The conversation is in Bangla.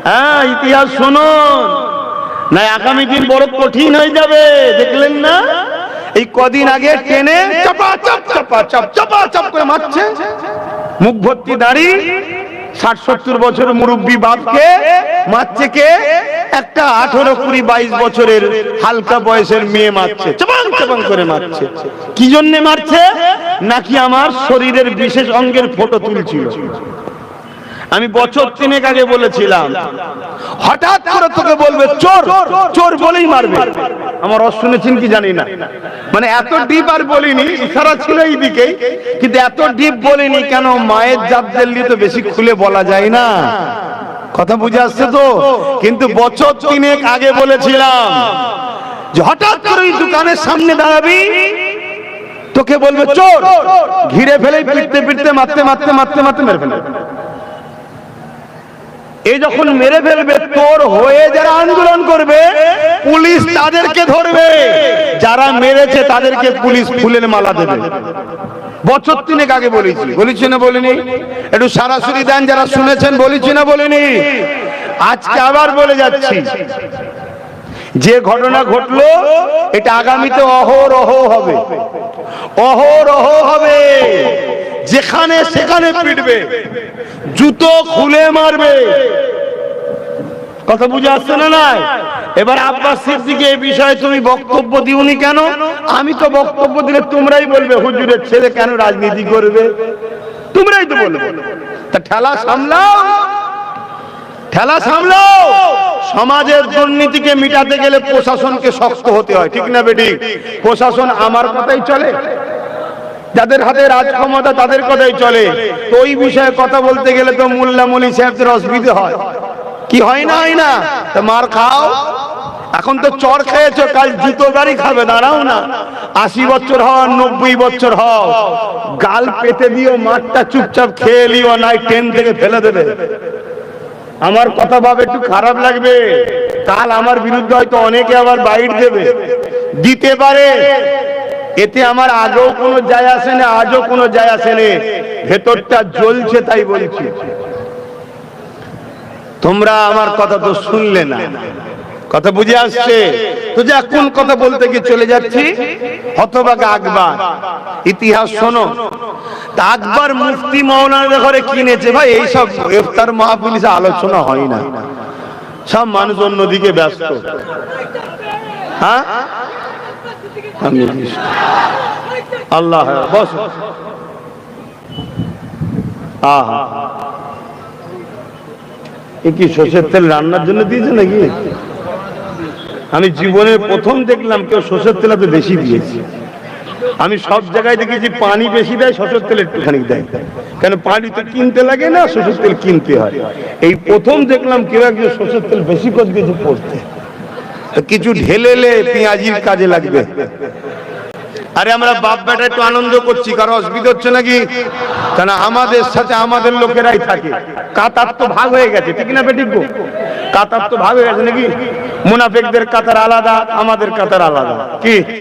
হ্যাঁ, ইতিহাস শুনুন, না আগামী দিন বড় কঠিন হয়ে যাবে। দেখলেন না এই কদিন আগে ট্রেনে চাপা চাপ চাপা চাপ চাপা চাপ করে মারছে, মুখ ভর্তি দাড়ি, ৬০-৭০ বছর মুরব্বী বাপকে মারছে কে? একটা 18-20-22 বছরের হালকা বয়সের মেয়ে মারছে, চাপাং চাপাং করে মারছে। কি জন্য মারছে? নাকি আমার শরীরের বিশেষ অঙ্গের ফটো তুলছিল। আমি বছর 3 আগে বলেছিলাম, হঠাৎ করে তোকে বলবে চোর, চোর বলেই মারবে। আমার রস শুনেছেন কি জানি না, মানে এত ডিপ আর বলিনি, ইশারা ছিল এইদিকেই, কিন্তু এত ডিপ বলিনি কেন, মায়ের জাতদের নিয়ে তো বেশি খুলে বলা যায় না। কথা বুঝে আসছে তো? কিন্তু বছর 3 আগে বলেছিলাম যে হঠাৎ করে এই দোকানের সামনে দাঁড়াবি, তোকে বলবে চোর, ঘিরে ফেলে পিটতে পিটতে মারতে মারতে মারতে মারতে মেরে ফেলে। এই যখন মেরে ফেলবে, তোর হয়ে যারা আন্দোলন করবে পুলিশ তাদেরকে ধরবে, যারা মেরেছে তাদেরকে পুলিশ ফুলের মালা দেবে। বছর 3 আগে বলেছি না বলিনি? একটু সরাসরি দেন যারা শুনেছেন, বলেছি না বলিনি? আজকে আবার বলে যাচ্ছি, যে ঘটনা ঘটলো এটা আগামীতে অহরহ হবে, অহরহ হবে। যেখানে সেখানে পিটবে, জুতো খুলে মারবে। কথা বুঝে আসছে না? নাই। এবার আব্বাস সিদ্দিকী এই বিষয়ে তুমি বক্তব্য দিওনি কেন? আমি তো বক্তব্য দিলে তোমরাই বলবে হুজুরের ছেলে কেন রাজনীতি করবে, তোমরাই তো বলবে। তা ঠেলা সামলাও, ঠেলা সামলাও। সমাজের দুর্নীতিকে মিটাতে গেলে প্রশাসনকে শক্ত হতে হয়, ঠিক না বেটি? প্রশাসন আমার কথাই চলে, যাদের হাতে রাজ ক্ষমতা তাদের কথাই চলে। তো ওই বিষয়ে কথা বলতে গেলে তো মোল্লা মলি সাহেবদের অসুবিধা হয়, কি হয় না? হয় না? তো মার খাও। এখন তো চর খেয়েছো, কাল জুতো বাড়ি খাবে, দাঁড়াও না। 80 বছর হও, 90 বছর হও, গাল পেতে দিও, মাঠটা চুপচাপ খেয়ে নিও, নাই ট্রেন থেকে ফেলে দেবে। আমার কথা ভাবে একটু খারাপ লাগবে, কাল আমার বিরুদ্ধে হয়তো অনেকে আবার বাইট দেবে, দিতে পারে। এতে আমার আগেও কোনো যায় আসে না, আজও কোনো যায় আসে না, ভেতরটা জ্বলছে তাই বলছি। তোমরা আমার কথা তো শুনলে না, কথা বুঝে আসছে তো? যে কোন কথা বলতে গিয়ে চলে যাচ্ছি, হতভাগা আকবর। ইতিহাস শোনো, তা আকবর মুফতি মৌলানাদের ঘরে কিনেছে। ভাই এইসব ইফতার মাহফিলে আলোচনা হয় না, সব মানুষ অন্যদিকে ব্যস্ত। হ্যাঁ, আল্লাহ বস। আহা, এ কি সরষের তেল রান্নার জন্য দিয়েছে নাকি? আমি জীবনে প্রথম দেখলাম কেউ সরষের তেল এত বেশি দিয়েছে। আমি সব জায়গায় দেখেছি পানি বেশি দেয়, সরষের তেল একটুখানি দেয়, কেন পানি তো কিনতে লাগে না, সরষের তেল কিনতে হয়। এই প্রথম দেখলাম কেউ একজন সরষের তেল বেশি করে দিয়েছে পড়তে। কিছু ঢেলেলে পেঁয়াজির কাজে লাগবে। আরে আমরা বাপ বেটা একটু আনন্দ করছি, কারো অসুবিধা হচ্ছে নাকি? কেন আমাদের সাথে আমাদের লোকেরাই থাকে। কাতার তো ভাগ হয়ে গেছে, ঠিক না বেটি? কাতার তো ভাগ হয়ে গেছে নাকি? মুনাফিকদের কাতার আলাদা, আমাদের কাতার আলাদা। কি